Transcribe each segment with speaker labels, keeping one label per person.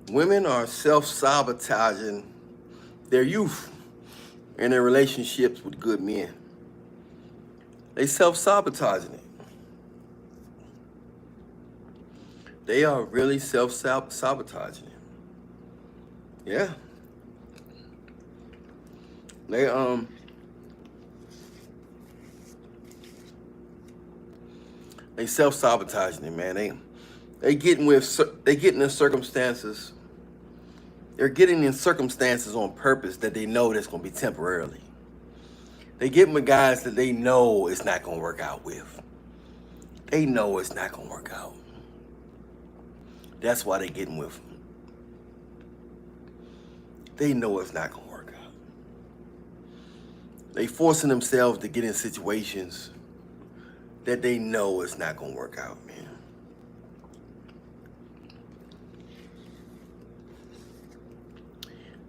Speaker 1: Women are self-sabotaging their youth and their relationships with good men. They self-sabotaging it. They are really self-sabotaging it. Yeah. They they self-sabotaging it, man. They getting in circumstances. They're getting in circumstances on purpose that they know that's gonna be temporarily. They get with guys that they know it's not gonna work out with. They know it's not gonna work out. That's why they getting with them. They know it's not gonna work out. They forcing themselves to get in situations that they know it's not gonna work out, man.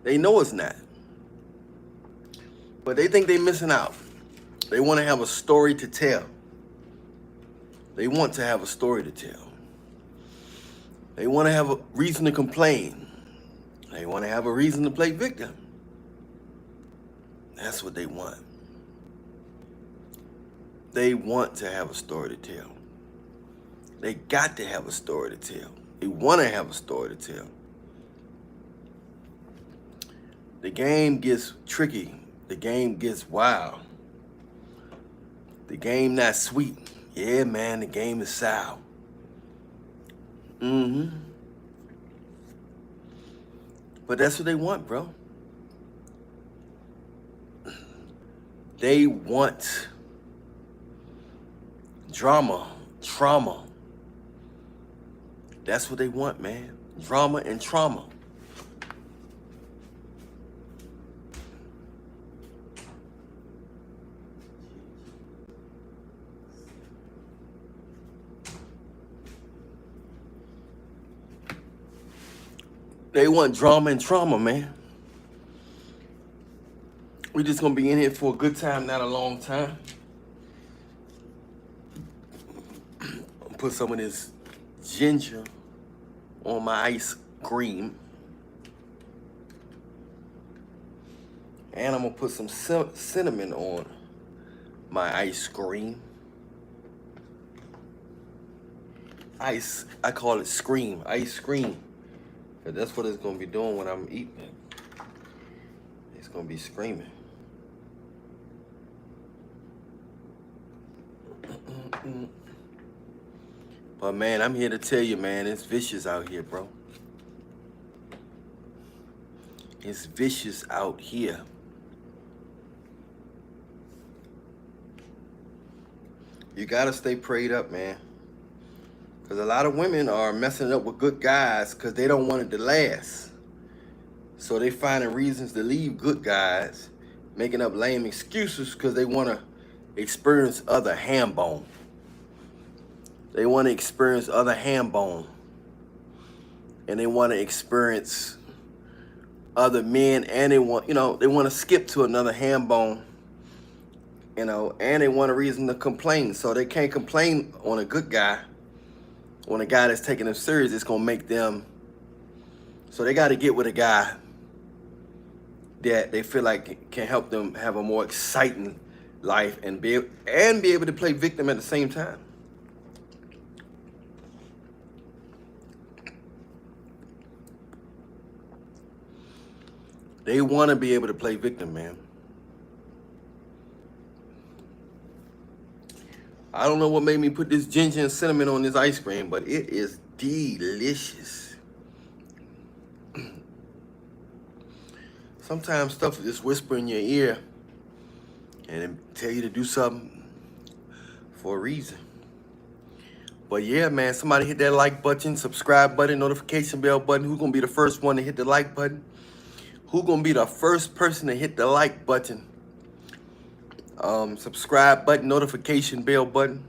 Speaker 1: They know it's not. But they think they're missing out. They want to have a story to tell. They want to have a story to tell. They want to have a reason to complain. They want to have a reason to play victim. That's what they want. They want to have a story to tell. They got to have a story to tell. They want to have a story to tell. The game gets tricky. The game gets wild. The game not sweet. Yeah, man, the game is sour. But that's what they want, bro. They want drama, trauma. That's what they want, man. Drama and trauma. They want drama and trauma, man. We just gonna be in here for a good time, not a long time. Put some of this ginger on my ice cream. And I'm gonna put some cinnamon on my ice cream. I call it scream, ice cream. Cause that's what it's gonna be doing when I'm eating it. It's gonna be screaming. But man, I'm here to tell you, man, it's vicious out here, bro. It's vicious out here. You gotta stay prayed up, man. Because a lot of women are messing up with good guys because they don't want it to last. So they finding reasons to leave good guys, making up lame excuses because they want to experience other ham bone. They want to experience other ham bone. And they want to experience other men, and they want to skip to another ham bone, and they want a reason to complain. So they can't complain on a good guy. On a guy that's taking them serious, it's gonna make them. So they got to get with a guy that they feel like can help them have a more exciting life and be able to play victim at the same time. They want to be able to play victim, man. I don't know what made me put this ginger and cinnamon on this ice cream, but it is delicious. Sometimes stuff will just whisper in your ear and tell you to do something for a reason. But yeah, man, somebody hit that like button, subscribe button, notification bell button. Who's going to be the first one to hit the like button? Who's going to be the first person to hit the like button? Subscribe button, notification bell button.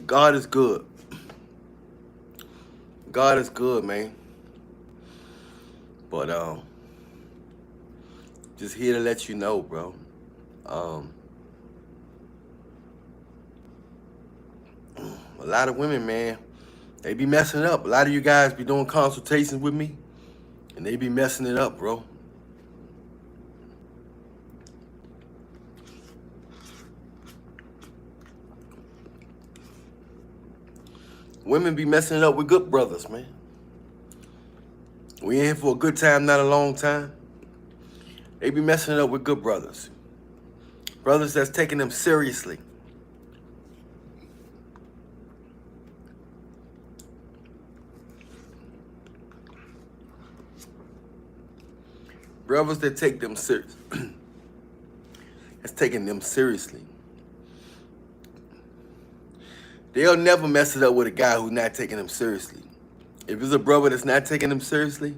Speaker 1: God is good. God is good, man. But Just here to let you know, bro. A lot of women, man, they be messing up. A lot of you guys be doing consultations with me, and they be messing it up, bro. Women be messing it up with good brothers, man. We in here for a good time, not a long time. They be messing it up with good brothers. Brothers that's taking them seriously. Brothers that take them serious. That's taking them seriously. They'll never mess it up with a guy who's not taking them seriously. If it's a brother that's not taking them seriously,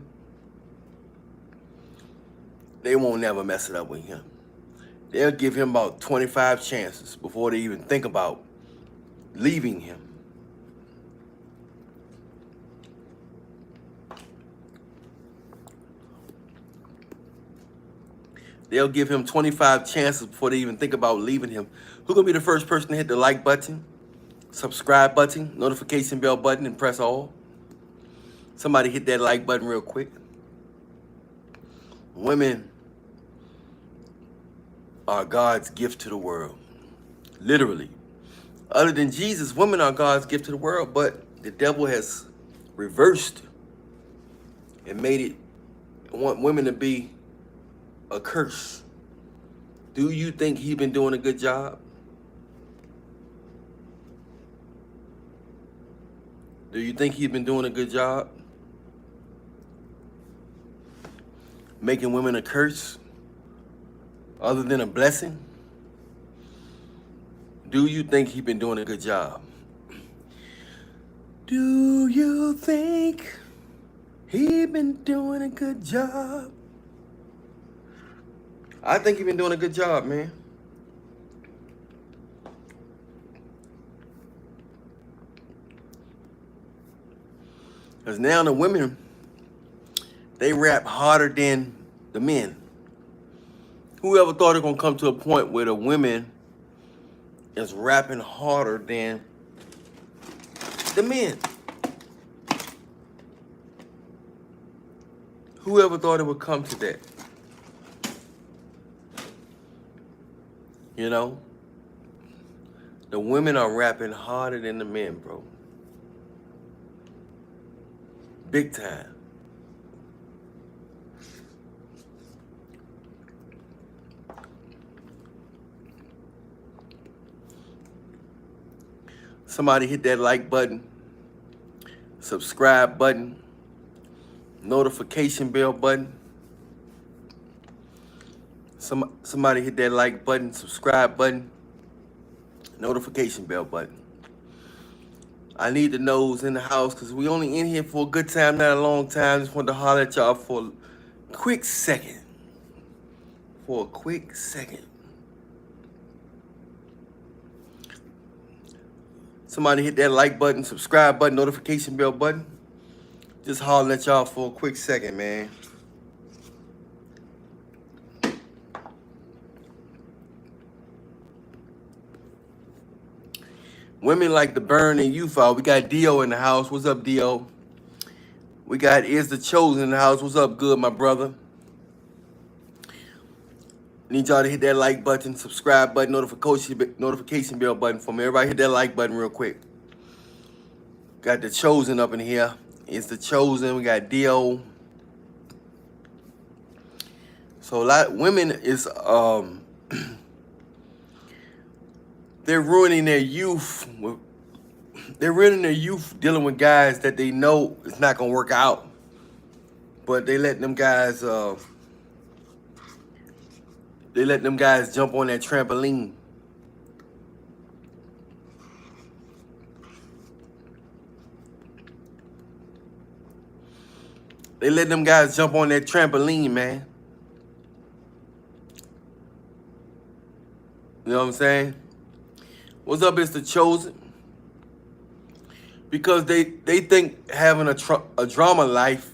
Speaker 1: they won't never mess it up with him. They'll give him about 25 chances before they even think about leaving him. They'll give him 25 chances before they even think about leaving him. Who's gonna be the first person to hit the like button, subscribe button, notification bell button, and press all? Somebody hit that like button real quick. Women are God's gift to the world. Literally. Other than Jesus, women are God's gift to the world, but the devil has reversed and made it want women to be a curse. Do you think he's been doing a good job? Do you think he's been doing a good job? Making women a curse other than a blessing? Do you think he's been doing a good job? Do you think he's been doing a good job? I think he's been doing a good job, man. Because now the women, they rap harder than the men. Whoever thought it gonna come to a point where the women is rapping harder than the men? Whoever thought it would come to that? You know? The women are rapping harder than the men, bro. Big time. Somebody hit that like button, subscribe button, notification bell button. Somebody hit that like button, subscribe button, notification bell button. I need to know who's in the house because we only in here for a good time, not a long time. Just wanted to holler at y'all for a quick second. For a quick second. Somebody hit that like button, subscribe button, notification bell button. Just hollering at y'all for a quick second, man. Women like to burn and youth out. We got Dio in the house. What's up, Dio? We got Is the Chosen in the house. What's up, good, my brother? Need y'all to hit that like button, subscribe button, notification bell button for me. Everybody hit that like button real quick. Got the Chosen up in here. It's the Chosen. We got Dio. So a lot of women is they're ruining their youth. They're ruining their youth dealing with guys that they know it's not gonna work out. But they let them guys jump on that trampoline. They let them guys jump on that trampoline, man. You know what I'm saying? What's up, it's the Chosen? Because they think having a drama life,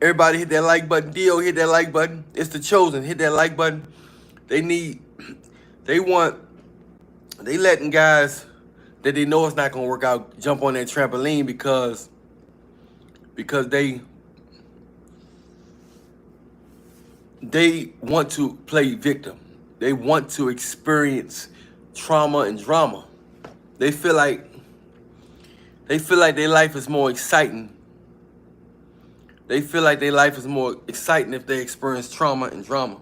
Speaker 1: Everybody hit that like button. Dio, hit that like button. It's the chosen. Hit that like button. They letting guys that they know it's not gonna work out jump on that trampoline because they want to play victim. They want to experience trauma and drama. They feel like their life is more exciting. They feel like their life is more exciting if they experience trauma and drama.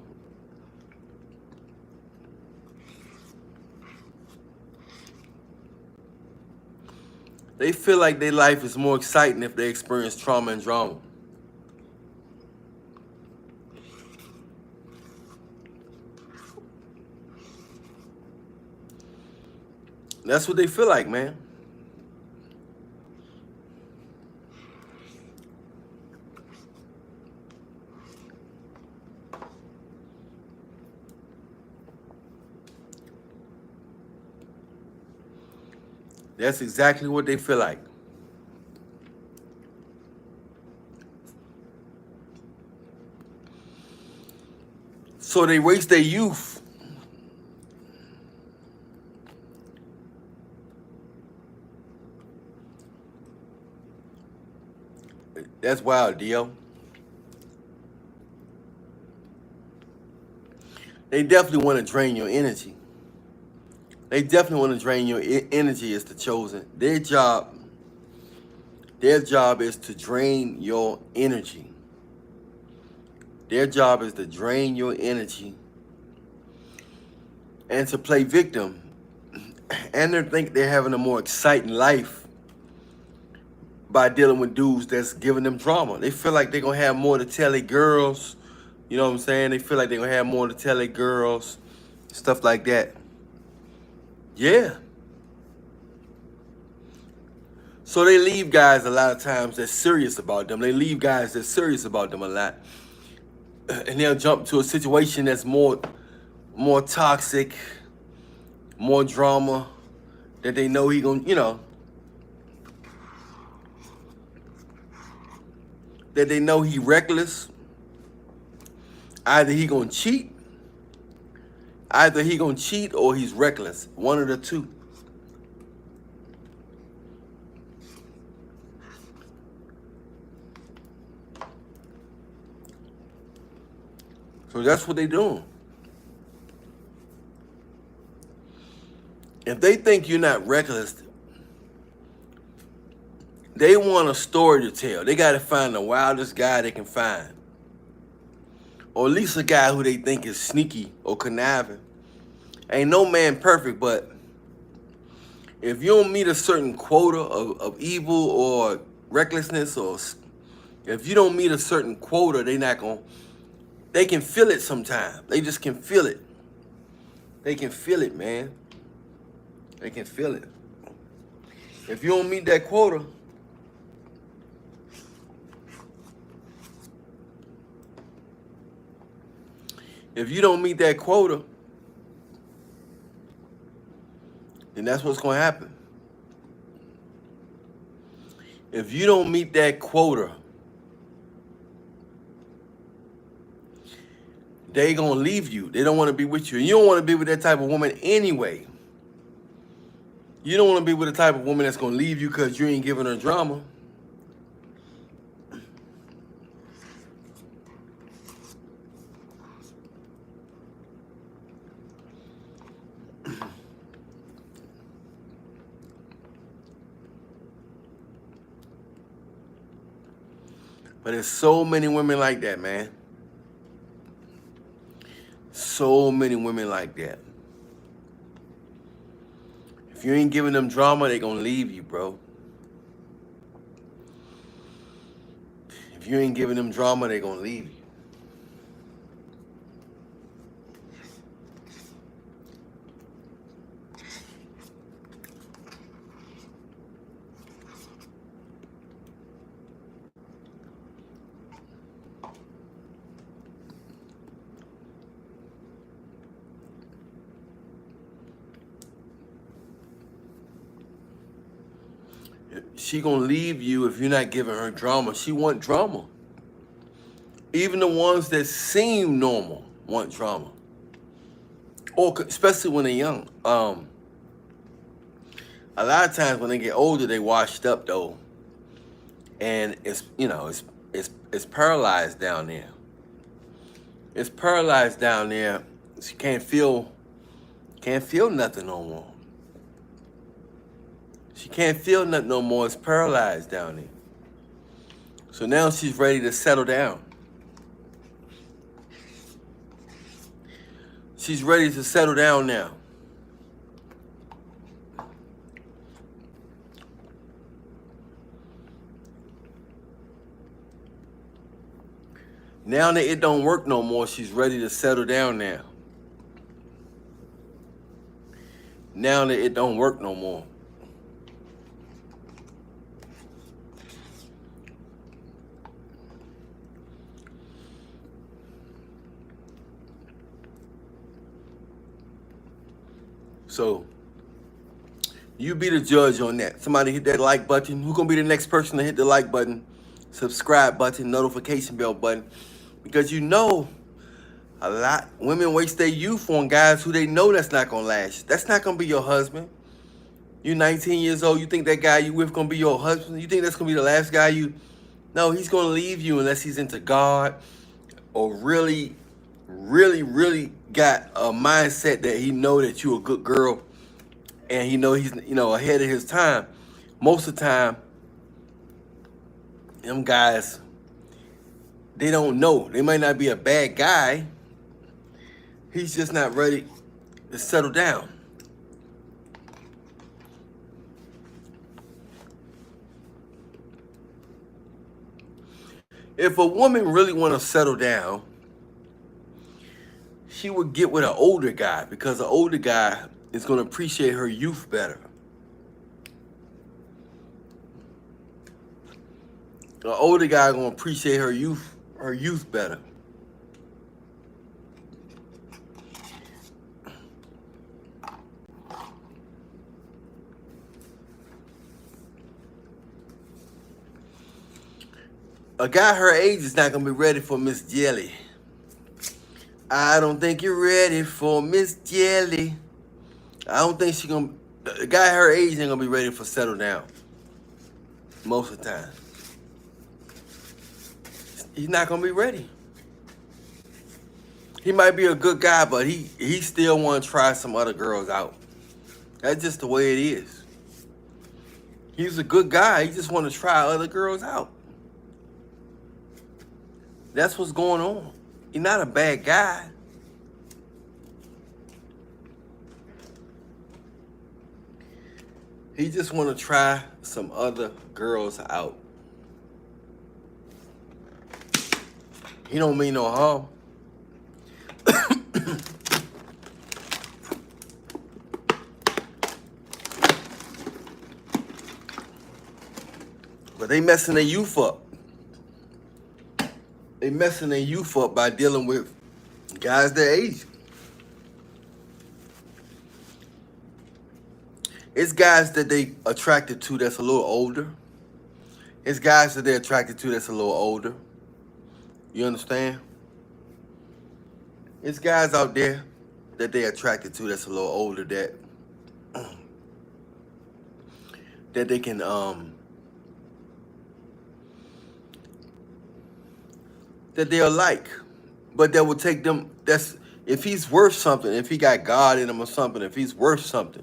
Speaker 1: They feel like their life is more exciting if they experience trauma and drama. That's what they feel like, man. That's exactly what they feel like. So they waste their youth. That's wild, Dio. They definitely want to drain your energy. They definitely want to drain your energy as the chosen. Their job is to drain your energy. Their job is to drain your energy and to play victim. And they think they're having a more exciting life by dealing with dudes that's giving them drama. They feel like they're going to have more to tell their girls. You know what I'm saying? They feel like they're going to have more to tell their girls. Stuff like that. Yeah. So they leave guys a lot of times that's serious about them. They leave guys that's serious about them a lot. And they'll jump to a situation that's more toxic, more drama, that they know he gonna, that they know he reckless. Either he gonna cheat or he's reckless. One of the two. So that's what they doing. If they think you're not reckless, they want a story to tell. They got to find the wildest guy they can find. Or at least a guy who they think is sneaky or conniving. Ain't no man perfect, but if you don't meet a certain quota of evil or recklessness, or if you don't meet a certain quota, they can feel it sometimes. They just can feel it. They can feel it, man. They can feel it. If you don't meet that quota, then that's what's going to happen. If you don't meet that quota, they going to leave you. They don't want to be with you. And you don't want to be with that type of woman anyway. You don't want to be with the type of woman that's going to leave you because you ain't giving her drama. But there's so many women like that, man. So many women like that. If you ain't giving them drama, they gonna leave you, bro. If you ain't giving them drama, they gonna leave you. She gonna leave you if you're not giving her drama. She want drama. Even the ones that seem normal want drama, or especially when they're young. A lot of times when they get older, they washed up though, and it's paralyzed down there. It's paralyzed down there. She can't feel nothing no more. She can't feel nothing no more. It's paralyzed down there. So now she's ready to settle down. She's ready to settle down now. Now that it don't work no more, she's ready to settle down now. Now that it don't work no more. So, you be the judge on that. Somebody hit that like button. Who's going to be the next person to hit the like button, subscribe button, notification bell button? Because you know, a lot women waste their youth on guys who they know that's not going to last. That's not going to be your husband. You're 19 years old. You think that guy you with going to be your husband? You think that's going to be the last guy you... No, he's going to leave you unless he's into God or really got a mindset that he know that you a good girl and he know he's ahead of his time. Most of the time, them guys, they don't know. They might not be a bad guy. He's just not ready to settle down. If a woman really want to settle down, she would get with an older guy, because an older guy is going to appreciate her youth better. An older guy going to appreciate her youth better. A guy her age is not going to be ready for Miss Jelly. I don't think you're ready for Miss Jelly. I don't think she gonna... A guy her age ain't gonna be ready for settle down. Most of the time. He's not gonna be ready. He might be a good guy, but he still want to try some other girls out. That's just the way it is. He's a good guy. He just want to try other girls out. That's what's going on. He's not a bad guy. He just want to try some other girls out. He don't mean no harm. But they messing their youth up. They messing their youth up by dealing with guys their age. It's guys that they attracted to that's a little older. It's guys that they're attracted to that's a little older. You understand? It's guys out there that they're attracted to that's a little older that they can that they'll like, but that will take them. That's if he's worth something, if he got God in him or something, if he's worth something,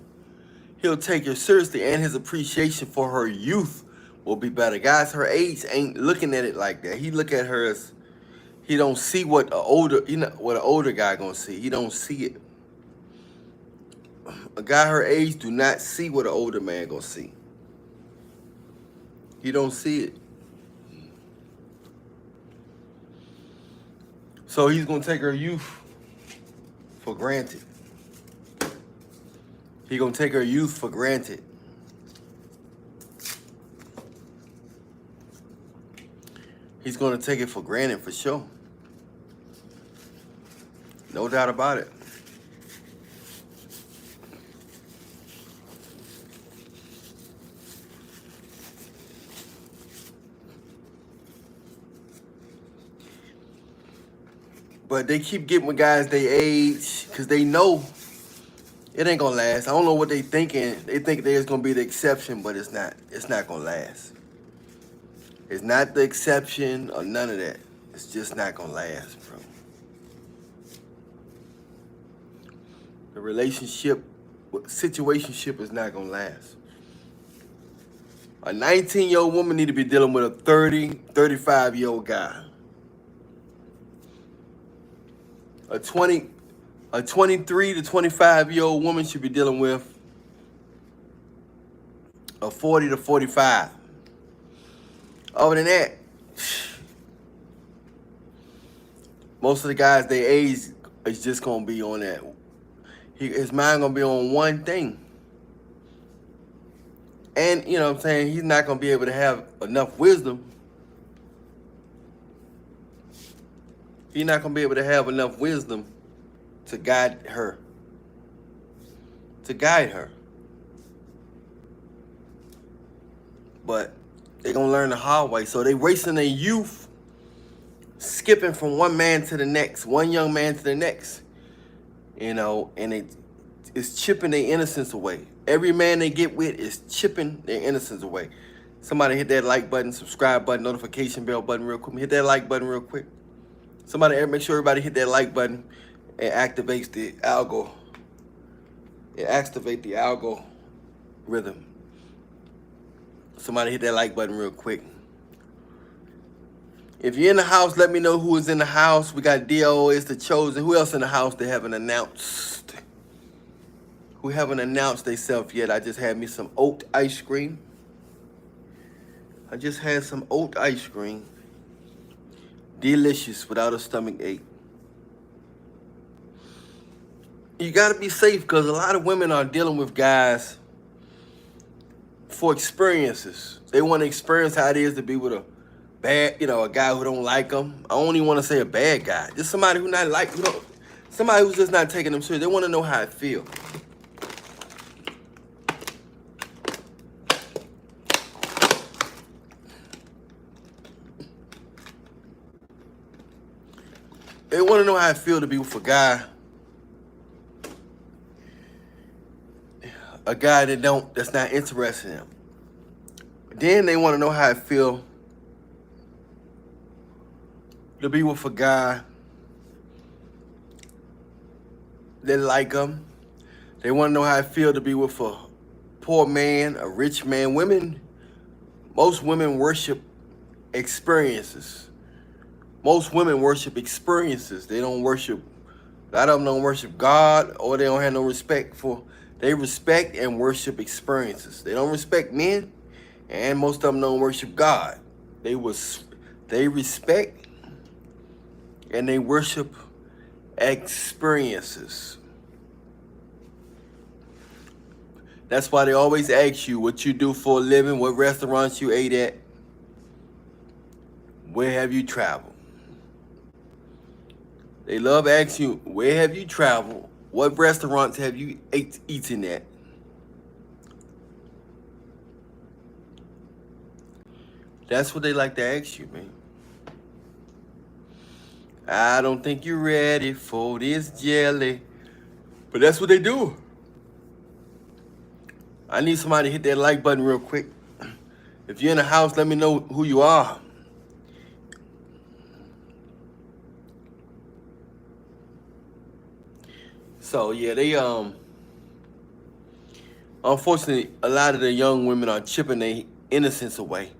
Speaker 1: he'll take her seriously, and his appreciation for her youth will be better. Guys her age ain't looking at it like that. He look at her as, he don't see what an older guy gonna see. He don't see it. A guy her age do not see what an older man gonna see. He don't see it. So he's gonna take her youth for granted. He gonna take her youth for granted. He's gonna take it for granted for sure. No doubt about it. But they keep getting with guys they age because they know it ain't gonna last. I don't know what they thinking. They think there's gonna be the exception, but it's not. It's not gonna last. It's not the exception or none of that. It's just not gonna last, bro. The relationship, situationship is not gonna last. A 19-year-old woman need to be dealing with a 30, 35-year-old guy. A 23 to 25-year-old woman should be dealing with a 40 to 45. Other than that, most of the guys their age is just gonna be on that. His mind gonna be on one thing. And you know what I'm saying, he's not gonna be able to have enough wisdom. He's not gonna be able to have enough wisdom to guide her. To guide her. But they're gonna learn the hard way. So they wasting their youth, skipping from one man to the next, one young man to the next. You know, and it's chipping their innocence away. Every man they get with is chipping their innocence away. Somebody hit that like button, subscribe button, notification bell button real quick. Hit that like button real quick. Somebody make sure everybody hit that like button. It activates the algo. It activates the algorithm. Somebody hit that like button real quick. If you're in the house, let me know who is in the house. We got D.O. is the chosen. Who else in the house they haven't announced? Who haven't announced themselves yet? I just had me some oat ice cream. I just had some oat ice cream. Delicious without a stomach ache. You got to be safe because a lot of women are dealing with guys for experiences. They want to experience how it is to be with a bad, a guy who don't like them. I don't even want to say a bad guy. Just somebody who not like, somebody who's just not taking them serious. They want to know how it feels. They want to know how it feels to be with a guy that's not interested in them. Then they want to know how it feels to be with a guy that like them. They want to know how it feels to be with a poor man, a rich man. Most women worship experiences. Most women worship experiences. They don't worship, a lot of them don't worship God, or they don't have no respect for, they respect and worship experiences. They don't respect men, and most of them don't worship God. They respect and they worship experiences. That's why they always ask you what you do for a living, what restaurants you ate at, where have you traveled. They love asking you, where have you traveled? What restaurants have you eaten at? That's what they like to ask you, man. I don't think you're ready for this jelly. But that's what they do. I need somebody to hit that like button real quick. If you're in the house, let me know who you are. So yeah, they unfortunately a lot of the young women are chipping their innocence away.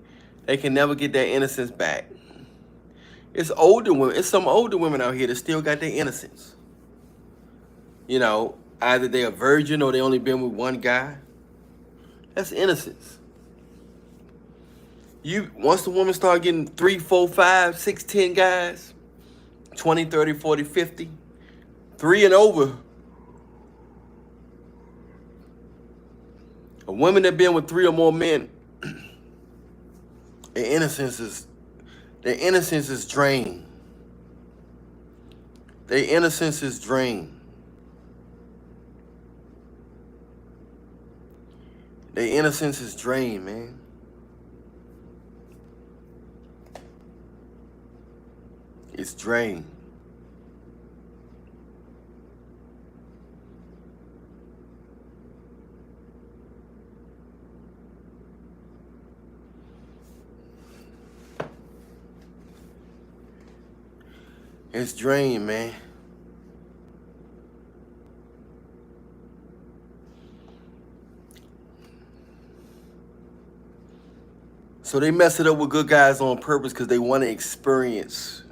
Speaker 1: They can never get that innocence back. It's older women, it's some older women out here that still got their innocence. Either they're a virgin or they only been with one guy. That's innocence. Once the woman start getting 3, 4, 5, 6, 10 guys, 20, 30, 40, 50, 3 and over. A woman that been with 3 or more men, their innocence is drained. Their innocence is drained. Their innocence is drained, man. It's drained. It's drained, man. So they mess it up with good guys on purpose because they want to experience.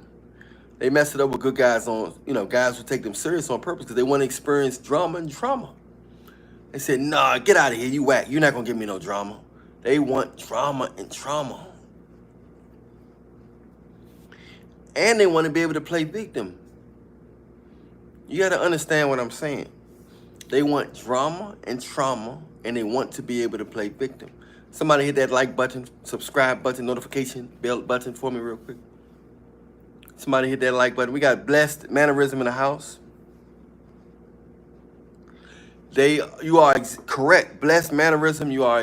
Speaker 1: They mess it up with good guys on, guys who take them serious on purpose because they want to experience drama and trauma. They said, nah, get out of here, you whack. You're not going to give me no drama. They want drama and trauma. And they want to be able to play victim. You got to understand what I'm saying. They want drama and trauma, and they want to be able to play victim. Somebody hit that like button, subscribe button, notification bell button for me real quick. Somebody hit that like button. We got Blessed Mannerism in the house. You are correct. Blessed Mannerism, you are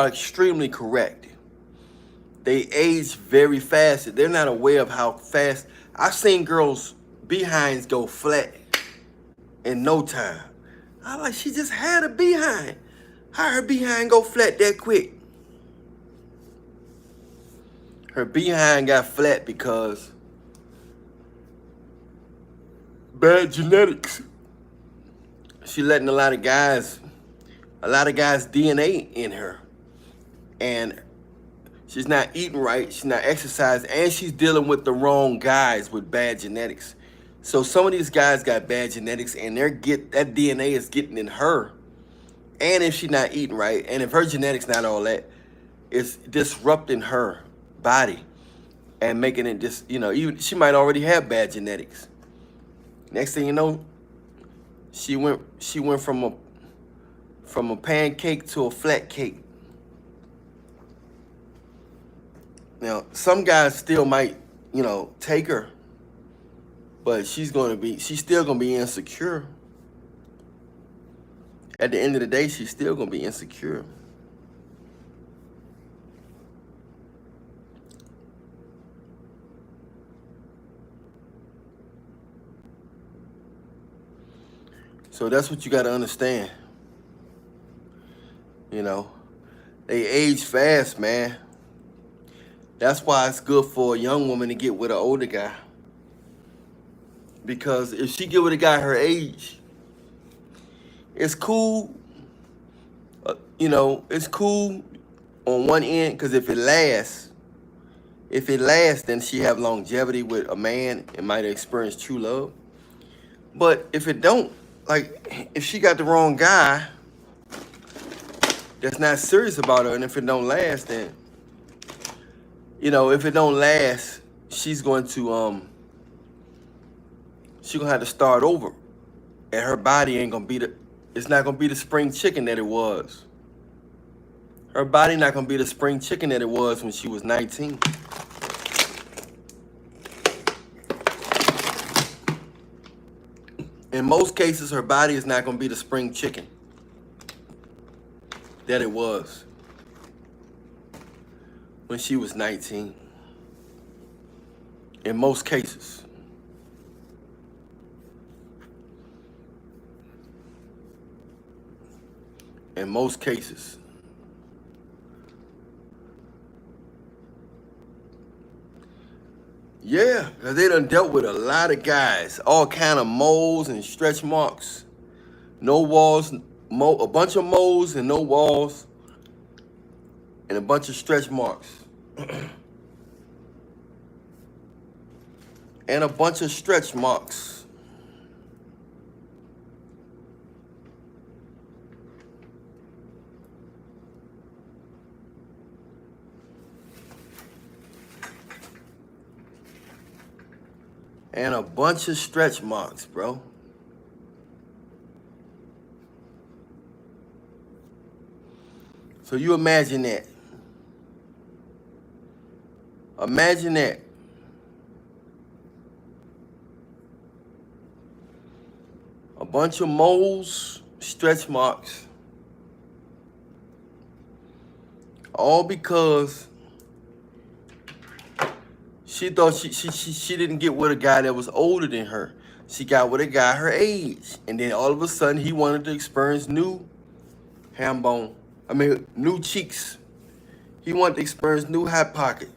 Speaker 1: extremely correct. They age very fast. They're not aware of how fast. I've seen girls' behinds go flat in no time. I'm like, she just had a behind. How her behind go flat that quick? Her behind got flat because bad genetics. She letting a lot of guys DNA in her. And she's not eating right, she's not exercising, and she's dealing with the wrong guys with bad genetics. So some of these guys got bad genetics, and that DNA is getting in her. And if she's not eating right, and if her genetics not all that, it's disrupting her body and making it just, even she might already have bad genetics. Next thing you know, she went from a pancake to a flat cake. Now, some guys still might, take her, but she's still gonna be insecure. At the end of the day, she's still gonna be insecure. So that's what you gotta understand. They age fast, man. That's why it's good for a young woman to get with an older guy. Because if she get with a guy her age, it's cool. It's cool on one end, because if it lasts, then she have longevity with a man and might experience true love. But if it don't, like if she got the wrong guy that's not serious about her, and if it don't last, then if it don't last, she's going to have to start over, and her body ain't gonna be it's not gonna be the spring chicken that it was. Her body not gonna be the spring chicken that it was when she was 19. In most cases, her body is not gonna be the spring chicken that it was when she was 19. In most cases. In most cases. Yeah, because they done dealt with a lot of guys. All kind of moles and stretch marks. No walls, a bunch of moles and no walls. And a bunch of stretch marks. And a bunch of stretch marks. And a bunch of stretch marks, bro. So you imagine that. Imagine that. A bunch of moles, stretch marks. All because she thought she didn't get with a guy that was older than her. She got with a guy her age. And then all of a sudden he wanted to experience new new cheeks. He wanted to experience new hot pocket.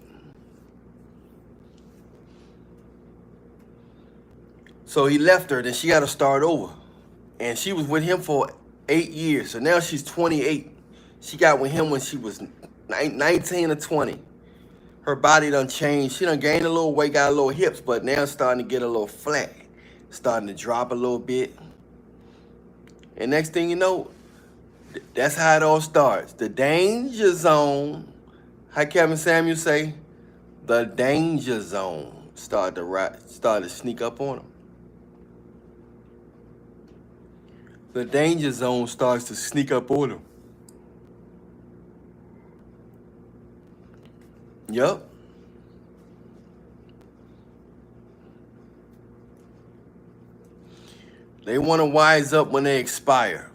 Speaker 1: So he left her, then she got to start over. And she was with him for 8 years. So now she's 28. She got with him when she was 19 or 20. Her body done changed. She done gained a little weight, got a little hips, but now it's starting to get a little flat. Starting to drop a little bit. And next thing you know, that's how it all starts. The danger zone. How Kevin Samuel say? The danger zone started to sneak up on him. The danger zone starts to sneak up on him. Yup. They want to wise up when they expire.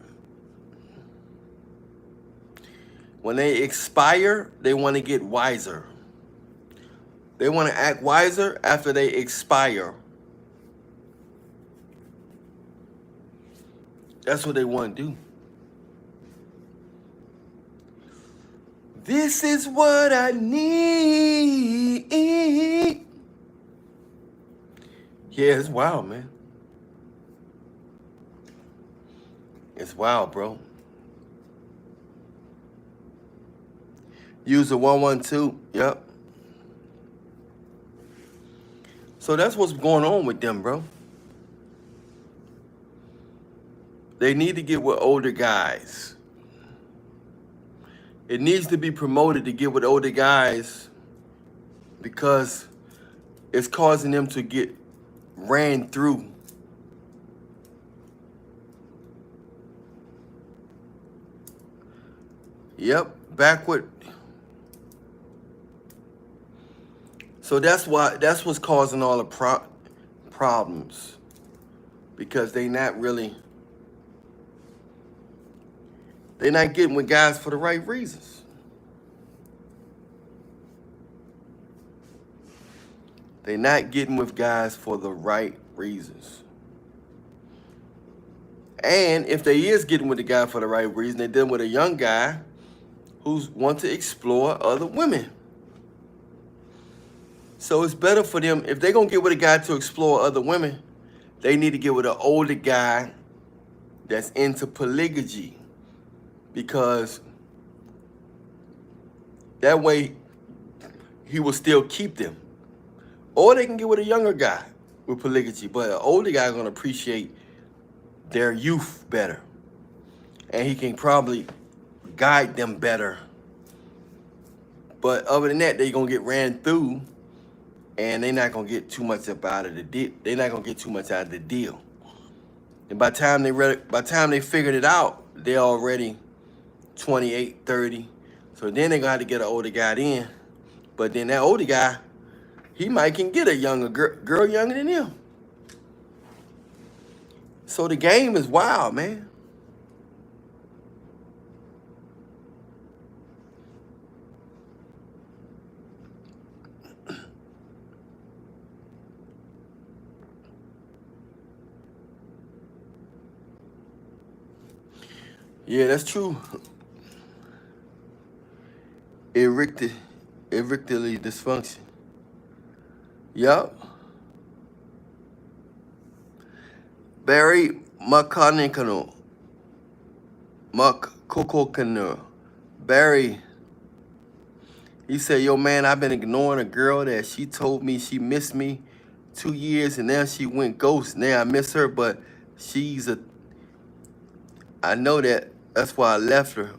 Speaker 1: When they expire, they want to get wiser. They want to act wiser after they expire. That's what they want to do. This is what I need. Yeah, it's wild, man. It's wild, bro. User 112. Yep. So that's what's going on with them, bro. They need to get with older guys. It needs to be promoted to get with older guys because it's causing them to get ran through. Yep, backward. So that's what's causing all the problems, because they're not getting with guys for the right reasons. They're not getting with guys for the right reasons. And if they is getting with the guy for the right reason, they're dealing with a young guy who's want to explore other women. So it's better for them, if they're going to get with a guy to explore other women, they need to get with an older guy that's into polygamy, because that way he will still keep them. Or they can get with a younger guy with polygamy, but an older guy is going to appreciate their youth better. And he can probably guide them better. But other than that, they're going to get ran through, and they're not going to get too much up out of the deal. They're not going to get too much out of the deal. And by the time they figured it out, they're already 28, 30. So then they're going to have to get an older guy in. But then that older guy, he might can get a younger girl younger than him. So the game is wild, man. Yeah, that's true. Erectile dysfunction. Yup. Barry McConnell. Barry, he said, yo, man, I've been ignoring a girl that she told me she missed me 2 years, and now she went ghost. Now I miss her, but I know that. That's why I left her.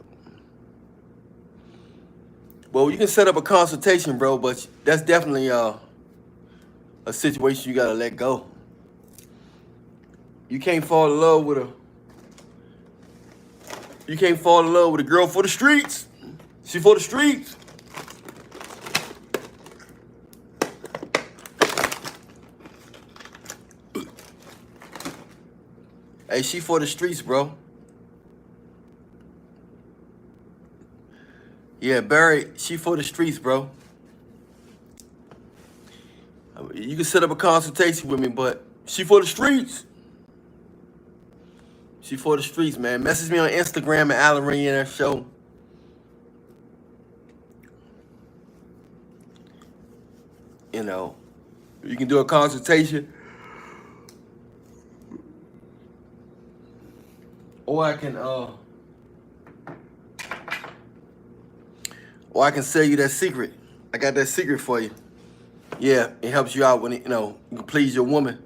Speaker 1: Well, you can set up a consultation, bro, but that's definitely a situation you got to let go. You can't fall in love with a girl for the streets. She for the streets. Hey, she for the streets, bro. Yeah, Barry, she for the streets, bro. You can set up a consultation with me, but she for the streets. She for the streets, man. Message me on Instagram at Alan Rainier Show. You know, you can do a consultation. Or I can sell you that secret. I got that secret for you. Yeah, it helps you out when you can please your woman.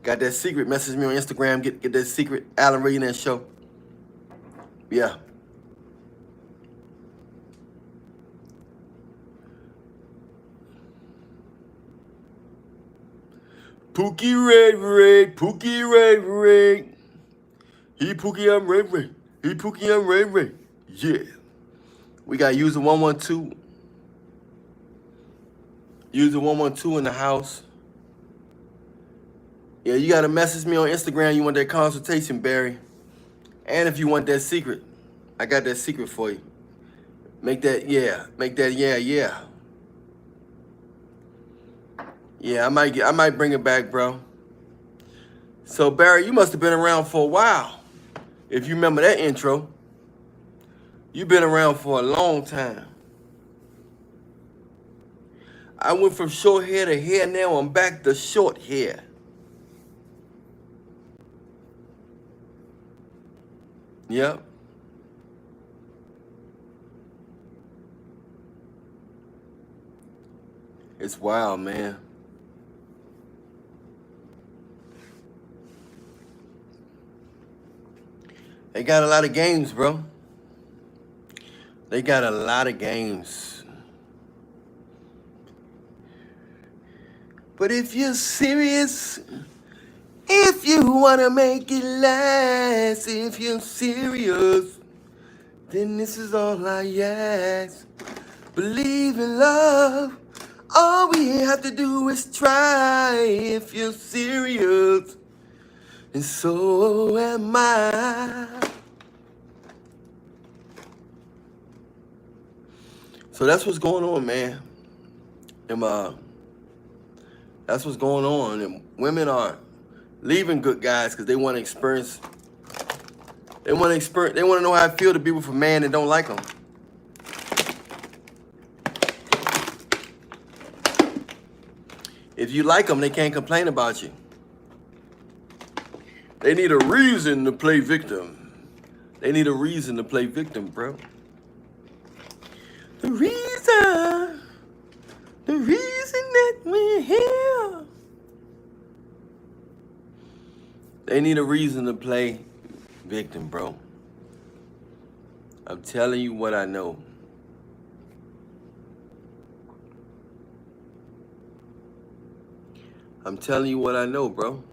Speaker 1: Got that secret? Message me on Instagram. Get that secret. Alan Millionaire Show. Yeah. Pookie Ray, Pookie Ray. He Pookie, I'm Ray. He Pookie, I'm Ray. Yeah. We got user 112. User 112 in the house. Yeah, you gotta message me on Instagram. You want that consultation, Barry. And if you want that secret, I got that secret for you. Make that yeah. Yeah, I might bring it back, bro. So Barry, you must have been around for a while. If you remember that intro. You've been around for a long time. I went from short hair to hair, now I'm back to short hair. Yep. It's wild, man. They got a lot of games, bro. They got a lot of games. But if you're serious, if you want to make it last, if you're serious, then this is all I ask. Believe in love. All we have to do is try. If you're serious, and so am I. So that's what's going on, man. That's what's going on. And women are leaving good guys because they want to experience. They want to know how it feels to be with a man that don't like them. If you like them, they can't complain about you. They need a reason to play victim. They need a reason to play victim, bro. The reason that we're here. They need a reason to play victim, bro. I'm telling you what I know. I'm telling you what I know, bro.